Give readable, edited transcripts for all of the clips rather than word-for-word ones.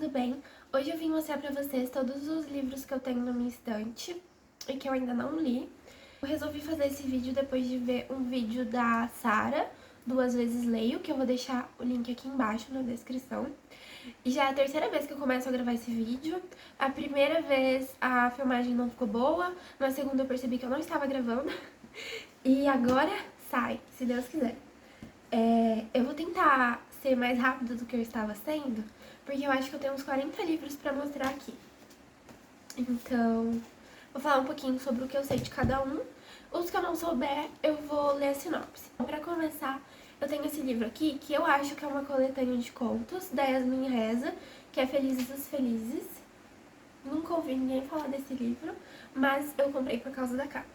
tudo bem? Hoje eu vim mostrar pra vocês todos os livros que eu tenho na minha estante e que eu ainda não li. Eu resolvi fazer esse vídeo depois de ver um vídeo da Sara, Duas Vezes Leio, que eu vou deixar o link aqui embaixo na descrição. E já é a terceira vez que eu começo a gravar esse vídeo. A primeira vez a filmagem não ficou boa, na segunda eu percebi que eu não estava gravando. E agora sai, se Deus quiser. Eu vou tentar ser mais rápida do que eu estava sendo, porque eu acho que eu tenho uns 40 livros pra mostrar aqui. Então, vou falar um pouquinho sobre o que eu sei de cada um. Os que eu não souber, eu vou ler a sinopse. Pra começar, eu tenho esse livro aqui, que eu acho que é uma coletânea de contos, da Yasmin Reza, que é Felizes os Felizes. Nunca ouvi ninguém falar desse livro, mas eu comprei por causa da capa.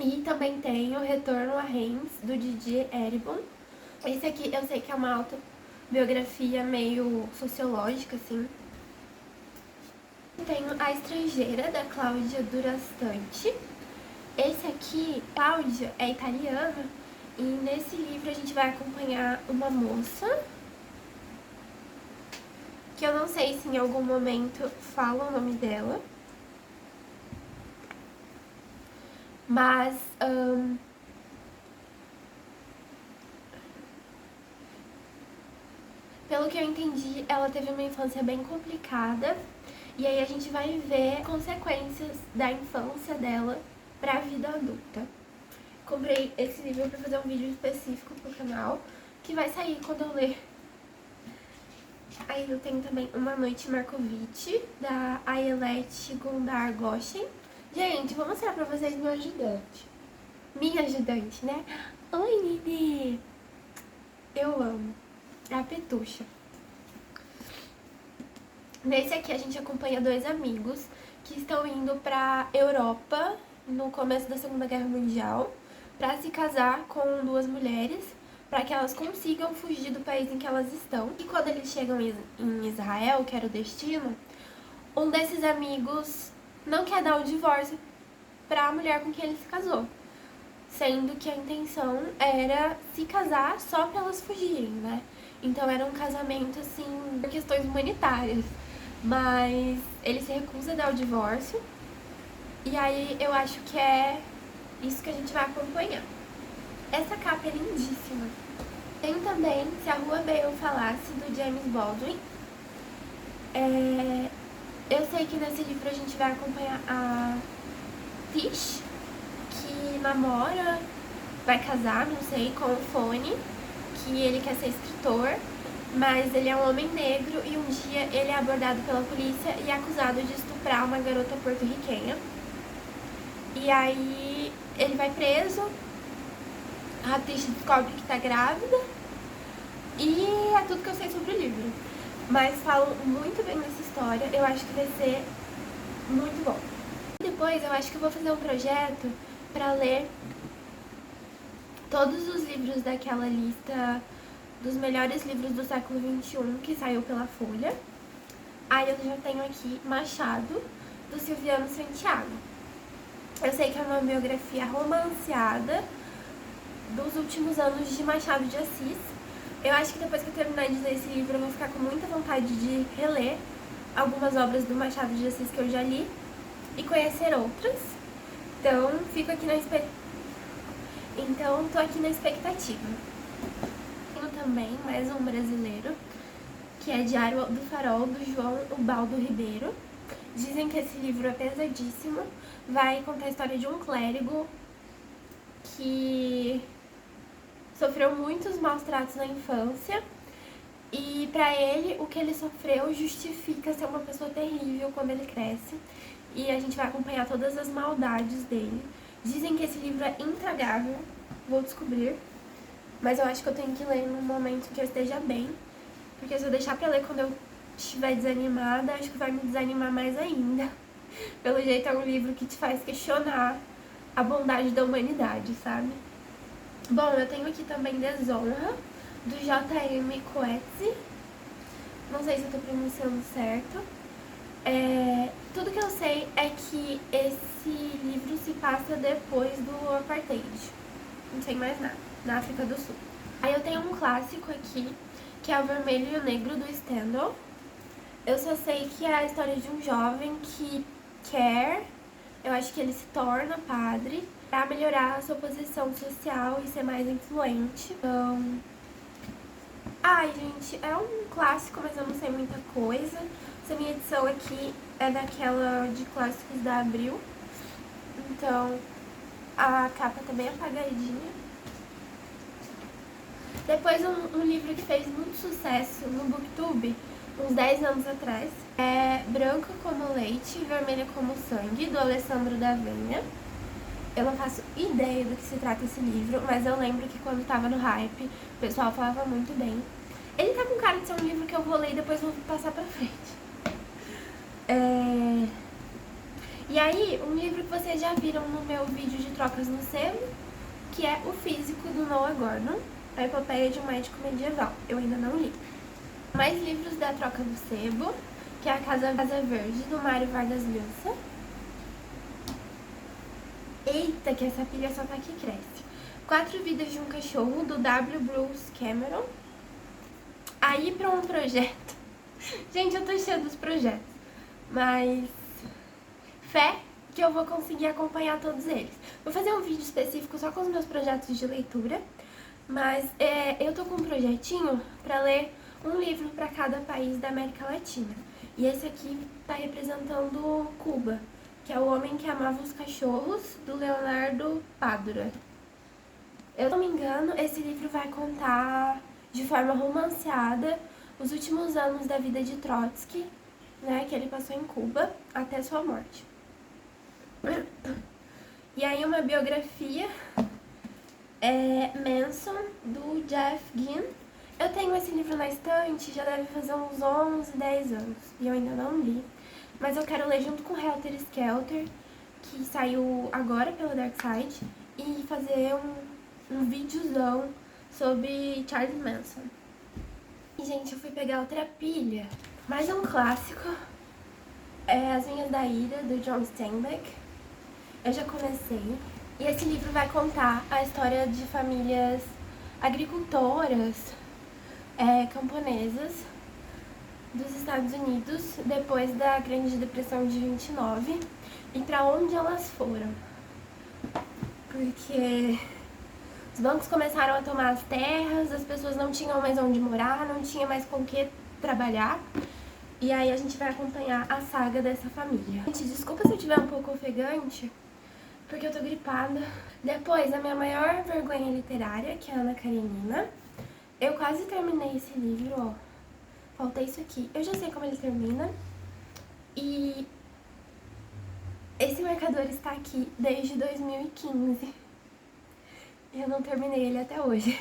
E também tem o Retorno a Reims, do Didier Eribon. Esse aqui eu sei que é uma autobiografia meio sociológica, assim. Tenho A Estrangeira, da Cláudia Durastante. Esse aqui, Cláudia, é italiana, e nesse livro a gente vai acompanhar uma moça, que eu não sei se em algum momento fala o nome dela, mas pelo que eu entendi, ela teve uma infância bem complicada, e aí a gente vai ver consequências da infância dela pra vida adulta. Comprei esse livro pra fazer um vídeo específico pro canal, que vai sair quando eu ler. Aí eu tenho também Uma Noite Markovitch, da Ayelet Gundar Goshen. Gente, vou mostrar pra vocês meu ajudante. Minha ajudante, né? Oi, Nini! Eu amo. É a Petucha. Nesse aqui a gente acompanha dois amigos que estão indo pra Europa no começo da Segunda Guerra Mundial pra se casar com duas mulheres, pra que elas consigam fugir do país em que elas estão. E quando eles chegam em Israel, que era o destino, um desses amigos não quer dar o divórcio pra mulher com quem ele se casou, sendo que a intenção era se casar só pra elas fugirem, né? Então era um casamento, assim, por questões humanitárias. Mas ele se recusa a dar o divórcio. E aí eu acho que é isso que a gente vai acompanhar. Essa capa é lindíssima. Tem também Se a Rua Bale Falasse, do James Baldwin. Eu sei que nesse livro a gente vai acompanhar a Tish, que namora, vai casar, não sei, com o Fone, que ele quer ser escritor, mas ele é um homem negro e um dia ele é abordado pela polícia e é acusado de estuprar uma garota porto-riquenha. E aí ele vai preso, a Tish descobre que tá grávida e é tudo que eu sei sobre o livro. Mas falam muito bem dessa história, eu acho que vai ser muito bom. Depois eu acho que eu vou fazer um projeto pra ler todos os livros daquela lista dos melhores livros do século XXI que saiu pela Folha. Aí eu já tenho aqui Machado, do Silviano Santiago. Eu sei que é uma biografia romanceada dos últimos anos de Machado de Assis. Eu acho que depois que eu terminar de ler esse livro eu vou ficar com muita vontade de reler algumas obras do Machado de Assis que eu já li e conhecer outras. Então, fico aqui tô aqui na expectativa. Tenho também mais um brasileiro, que é Diário do Farol, do João Ubaldo Ribeiro. Dizem que esse livro é pesadíssimo. Vai contar a história de um clérigo que sofreu muitos maus tratos na infância. E pra ele, o que ele sofreu justifica ser uma pessoa terrível quando ele cresce. E a gente vai acompanhar todas as maldades dele. Dizem que esse livro é intragável, vou descobrir. Mas eu acho que eu tenho que ler num momento que eu esteja bem. Porque se eu deixar pra ler quando eu estiver desanimada, acho que vai me desanimar mais ainda. Pelo jeito é um livro que te faz questionar a bondade da humanidade, sabe? Bom, eu tenho aqui também Desonra, do J.M. Coetzee. Não sei se eu tô pronunciando certo. Tudo que eu sei é que esse livro se passa depois do Apartheid. Não sei mais nada, na África do Sul. Aí eu tenho um clássico aqui, que é O Vermelho e o Negro, do Stendhal. Eu só sei que é a história de um jovem que quer, eu acho que ele se torna padre para melhorar a sua posição social e ser mais influente. Então, ai, gente, é um clássico, mas eu não sei muita coisa. Essa minha edição aqui é daquela de clássicos da Abril. Então, a capa tá bem apagadinha. Depois, um livro que fez muito sucesso no Booktube, uns 10 anos atrás, é Branco como Leite, Vermelha como Sangue, do Alessandro da Venha. Eu não faço ideia do que se trata esse livro, mas eu lembro que quando tava no hype, o pessoal falava muito bem. Ele tá com cara de ser um livro que eu vou ler e depois vou passar pra frente. E aí, um livro que vocês já viram no meu vídeo de trocas no sebo, que é O Físico, do Noah Gordon, a epopeia de um médico medieval. Eu ainda não li. Mais livros da troca no sebo, que é A Casa Verde, do Mário Vargas Llosa. Eita, que essa pilha só tá que cresce. 4 Vidas de um Cachorro, do W. Bruce Cameron. Aí pra um projeto. Gente, eu tô cheia dos projetos. Mas fé que eu vou conseguir acompanhar todos eles. Vou fazer um vídeo específico só com os meus projetos de leitura. Mas eu tô com um projetinho pra ler um livro pra cada país da América Latina. E esse aqui tá representando Cuba, que é O Homem que Amava os Cachorros, do Leonardo Padura. Eu não me engano, esse livro vai contar de forma romanceada os últimos anos da vida de Trotsky, né, que ele passou em Cuba até sua morte. E aí uma biografia, Manson, do Jeff Ginn. Eu tenho esse livro na estante, já deve fazer uns 11, 10 anos, e eu ainda não li. Mas eu quero ler junto com Helter Skelter, que saiu agora pela Dark Side, e fazer um videozão sobre Charles Manson. E, gente, eu fui pegar outra pilha. Mais um clássico. As Vinhas da Ira, do John Steinbeck. Eu já comecei. E esse livro vai contar a história de famílias agricultoras, camponesas, dos Estados Unidos, depois da Grande Depressão de 29, e para onde elas foram. Porque os bancos começaram a tomar as terras, as pessoas não tinham mais onde morar, não tinha mais com o que trabalhar. E aí a gente vai acompanhar a saga dessa família. Gente, desculpa se eu estiver um pouco ofegante, porque eu tô gripada. Depois, a minha maior vergonha literária, que é a Ana Karenina. Eu quase terminei esse livro, ó. Falta isso aqui. Eu já sei como ele termina. E esse marcador está aqui desde 2015. Eu não terminei ele até hoje.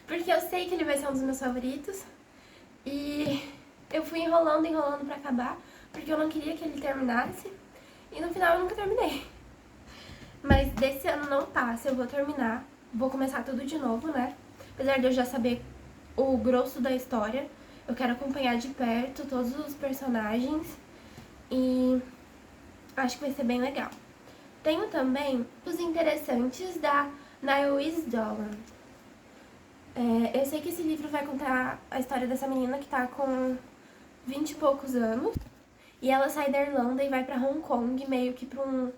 Porque eu sei que ele vai ser um dos meus favoritos. E eu fui enrolando pra acabar, porque eu não queria que ele terminasse. E no final eu nunca terminei. Mas desse ano não passa, eu vou terminar. Vou começar tudo de novo, né? Apesar de eu já saber o grosso da história, eu quero acompanhar de perto todos os personagens. E acho que vai ser bem legal. Tenho também os interessantes da Naoise Dolan. Eu sei que esse livro vai contar a história dessa menina que tá com 20 e poucos anos. E ela sai da Irlanda e vai pra Hong Kong meio que pra um...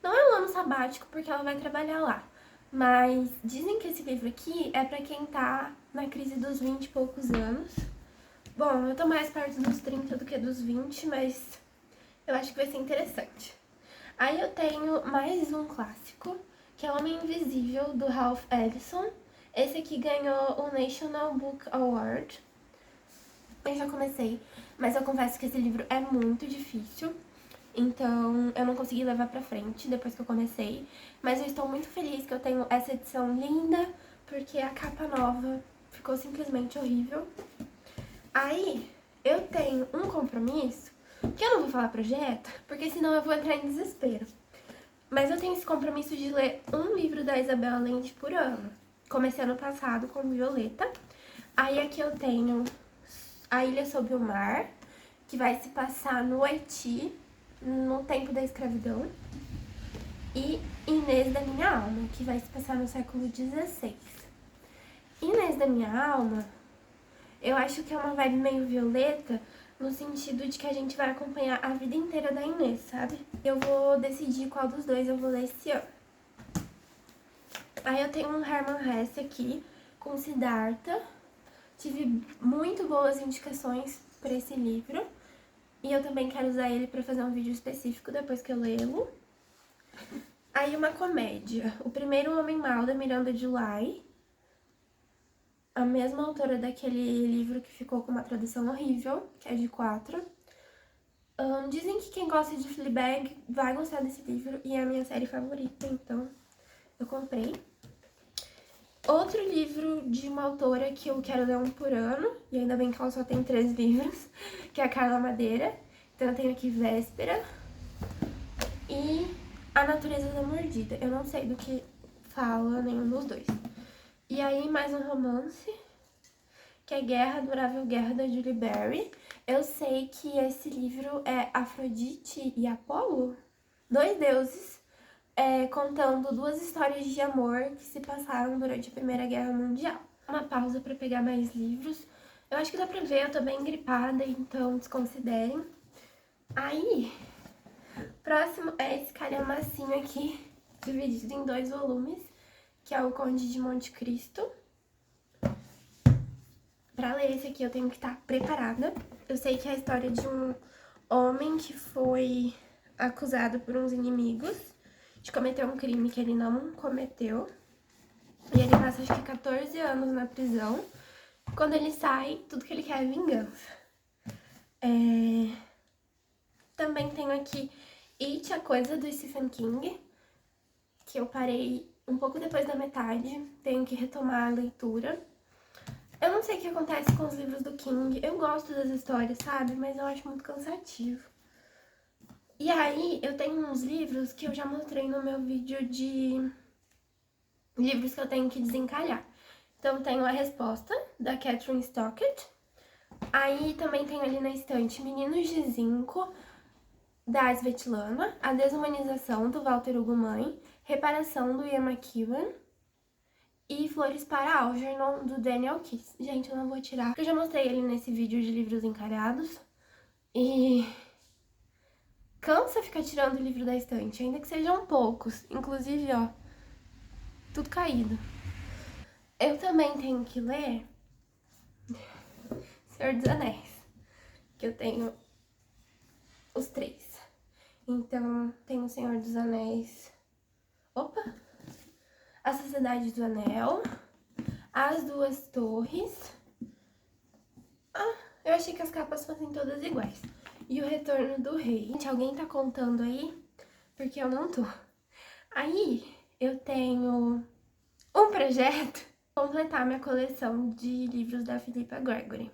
Não é um ano sabático, porque ela vai trabalhar lá. Mas dizem que esse livro aqui é pra quem tá na crise dos 20 e poucos anos. Bom, eu tô mais perto dos 30 do que dos 20, mas eu acho que vai ser interessante. Aí eu tenho mais um clássico, que é O Homem Invisível, do Ralph Ellison. Esse aqui ganhou o National Book Award. Eu já comecei, mas eu confesso que esse livro é muito difícil. Então, eu não consegui levar pra frente depois que eu comecei. Mas eu estou muito feliz que eu tenho essa edição linda, porque a capa nova ficou simplesmente horrível. Aí, eu tenho um compromisso, que eu não vou falar projeto, porque senão eu vou entrar em desespero. Mas eu tenho esse compromisso de ler um livro da Isabel Allende por ano. Comecei ano passado com Violeta. Aí aqui eu tenho A Ilha Sob o Mar, que vai se passar no Haiti, no tempo da escravidão. E Inês da Minha Alma, que vai se passar no século XVI. Inês da Minha Alma Eu acho que é uma vibe meio Violeta, no sentido de que a gente vai acompanhar a vida inteira da Inês, sabe? Eu vou decidir qual dos dois eu vou ler esse ano. Aí eu tenho um Hermann Hesse aqui, com Siddhartha. Tive muito boas indicações para esse livro. E eu também quero usar ele para fazer um vídeo específico depois que eu lê-lo. Aí uma comédia. O Primeiro Homem Mau, da Miranda July. A mesma autora daquele livro que ficou com uma tradução horrível, que é de 4. Dizem que quem gosta de Fleabag vai gostar desse livro e é a minha série favorita, então eu comprei. Outro livro de uma autora que eu quero ler um por ano, e ainda bem que ela só tem 3 livros, que é a Carla Madeira. Então eu tenho aqui Véspera e A Natureza da Mordida. Eu não sei do que fala nenhum dos dois. E aí mais um romance, que é Guerra, Adorável Guerra, da Julie Berry. Eu sei que esse livro é Afrodite e Apolo, 2 deuses, contando 2 histórias de amor que se passaram durante a Primeira Guerra Mundial. Uma pausa pra pegar mais livros. Eu acho que dá pra ver, eu tô bem gripada, então desconsiderem. Aí, próximo é esse calhamacinho aqui, dividido em 2 volumes, que é o Conde de Monte Cristo. Pra ler esse aqui eu tenho que estar preparada. Eu sei que é a história de um homem que foi acusado por uns inimigos de cometer um crime que ele não cometeu. E ele passa, acho que 14 anos na prisão. Quando ele sai, tudo que ele quer é vingança. Também tenho aqui It, a Coisa, do Stephen King, que eu parei um pouco depois da metade. Tenho que retomar a leitura. Eu não sei o que acontece com os livros do King. Eu gosto das histórias, sabe? Mas eu acho muito cansativo. E aí, eu tenho uns livros que eu já mostrei no meu vídeo de livros que eu tenho que desencalhar. Então, tenho A Resposta, da Catherine Stockett. Aí, também tenho ali na estante Meninos de Zinco, da Svetlana. A Desumanização, do Walter Hugo Mãe. Reparação, do Ian McEwan. E Flores para Algernon, do Daniel Kiss. Gente, eu não vou tirar, porque eu já mostrei ele nesse vídeo de livros encalhados. E cansa ficar tirando o livro da estante, ainda que sejam poucos. Inclusive, ó, tudo caído. Eu também tenho que ler Senhor dos Anéis, que eu tenho os 3. Então, tenho o Senhor dos Anéis... Opa! A Sociedade do Anel, As Duas Torres. Eu achei que as capas fossem todas iguais. E O Retorno do Rei. Gente, alguém tá contando aí? Porque eu não tô. Aí, eu tenho um projeto completar minha coleção de livros da Philippa Gregory.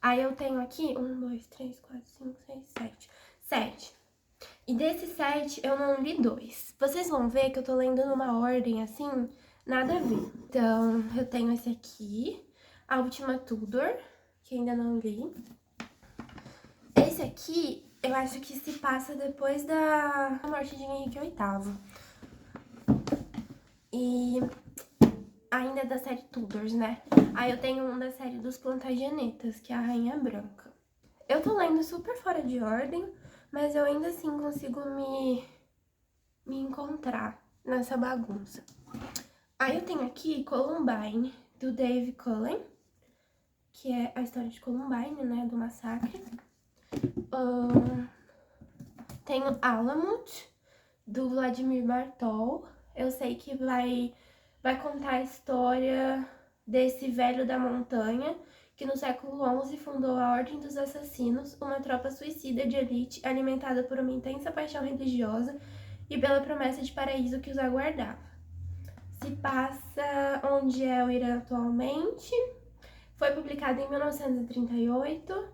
Aí eu tenho aqui 1, 2, 3, 4, 5, 6, 7. 7. E desses 7, eu não li 2. Vocês vão ver que eu tô lendo numa ordem, assim, nada a ver. Então, eu tenho esse aqui, A Última Tudor, que ainda não li. Esse aqui, eu acho que se passa depois da morte de Henrique VIII. E ainda é da série Tudors, né? Aí eu tenho um da série dos Plantagenetas, que é a Rainha Branca. Eu tô lendo super fora de ordem, mas eu ainda assim consigo me encontrar nessa bagunça. Aí eu tenho aqui Columbine, do Dave Cullen, que é a história de Columbine, né, do massacre. Tenho Alamut, do Vladimir Bartol. Eu sei que vai contar a história desse velho da montanha, que no século XI fundou a Ordem dos Assassinos, uma tropa suicida de elite alimentada por uma intensa paixão religiosa e pela promessa de paraíso que os aguardava. Se passa onde é o Irã atualmente. Foi publicado em 1938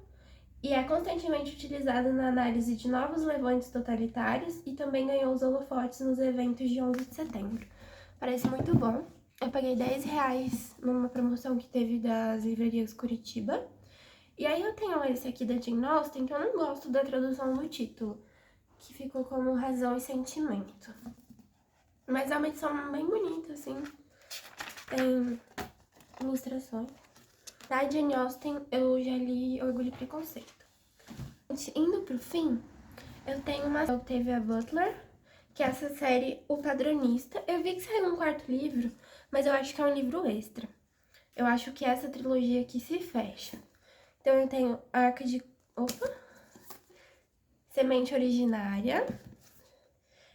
e é constantemente utilizado na análise de novos levantes totalitários e também ganhou os holofotes nos eventos de 11 de setembro. Parece muito bom. Eu paguei R$10 numa promoção que teve das livrarias Curitiba. E aí eu tenho esse aqui da Jane Austen, que eu não gosto da tradução do título, que ficou como Razão e Sentimento. Mas é uma edição bem bonita, assim. Tem ilustrações. Da Jane Austen, eu já li Orgulho e Preconceito. Indo pro fim, eu tenho uma Octavia Butler, que é essa série O Padronista. Eu vi que saiu um quarto livro, mas eu acho que é um livro extra. Eu acho que essa trilogia aqui se fecha. Então eu tenho Arca de... Semente Originária,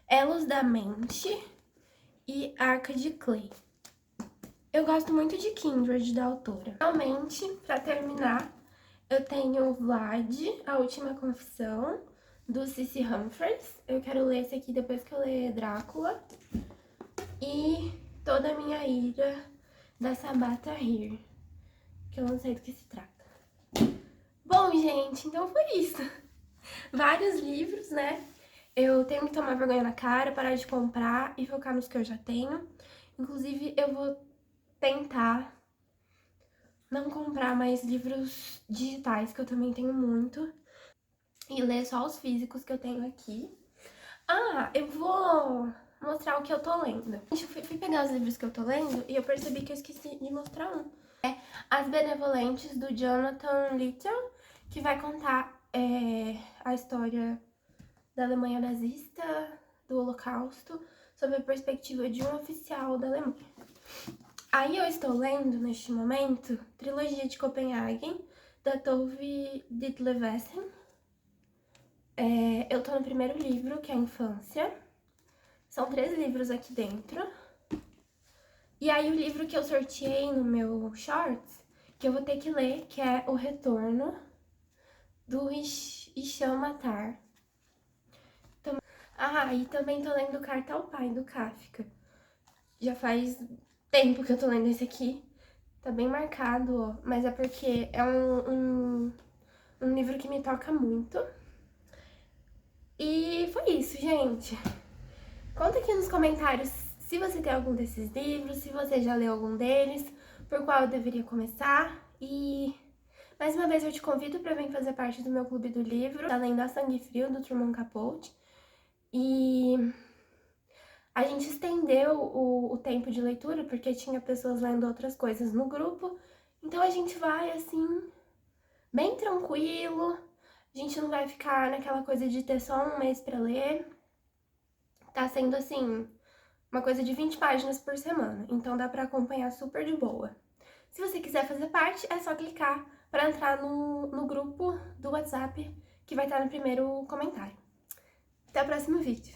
Elos da Mente e Arca de Clay. Eu gosto muito de Kindred, da autora. Realmente, pra terminar, eu tenho Vlad, A Última Confissão, do C.C. Humphreys. Eu quero ler esse aqui depois que eu ler Drácula. E Toda a Minha Ira, da Sabata Heer, que eu não sei do que se trata. Bom, gente, então foi isso. Vários livros, né? Eu tenho que tomar vergonha na cara, parar de comprar e focar nos que eu já tenho. Inclusive, eu vou tentar não comprar mais livros digitais, que eu também tenho muito, e ler só os físicos que eu tenho aqui. Ah, eu vou mostrar o que eu tô lendo. Gente, eu fui pegar os livros que eu tô lendo e eu percebi que eu esqueci de mostrar um. É As Benevolentes, do Jonathan Littell, que vai contar a história da Alemanha nazista, do Holocausto, sob a perspectiva de um oficial da Alemanha. Aí eu estou lendo, neste momento, Trilogia de Copenhagen, da Tove Ditlevsen. Eu tô no primeiro livro, que é a Infância. São 3 livros aqui dentro. E aí o livro que eu sorteei no meu Shorts, que eu vou ter que ler, que é O Retorno, do Hisham Matar. E também tô lendo Carta ao Pai, do Kafka. Já faz tempo que eu tô lendo esse aqui. Tá bem marcado, ó. Mas é porque é um livro que me toca muito. E foi isso, gente. Conta aqui nos comentários se você tem algum desses livros, se você já leu algum deles, por qual eu deveria começar. E mais uma vez eu te convido para vir fazer parte do meu clube do livro, além da Sangue Frio, do Truman Capote. E a gente estendeu o tempo de leitura, porque tinha pessoas lendo outras coisas no grupo. Então a gente vai, assim, bem tranquilo. A gente não vai ficar naquela coisa de ter só um mês pra ler. Tá sendo, assim, uma coisa de 20 páginas por semana. Então dá pra acompanhar super de boa. Se você quiser fazer parte, é só clicar pra entrar no grupo do WhatsApp, que vai estar no primeiro comentário. Até o próximo vídeo.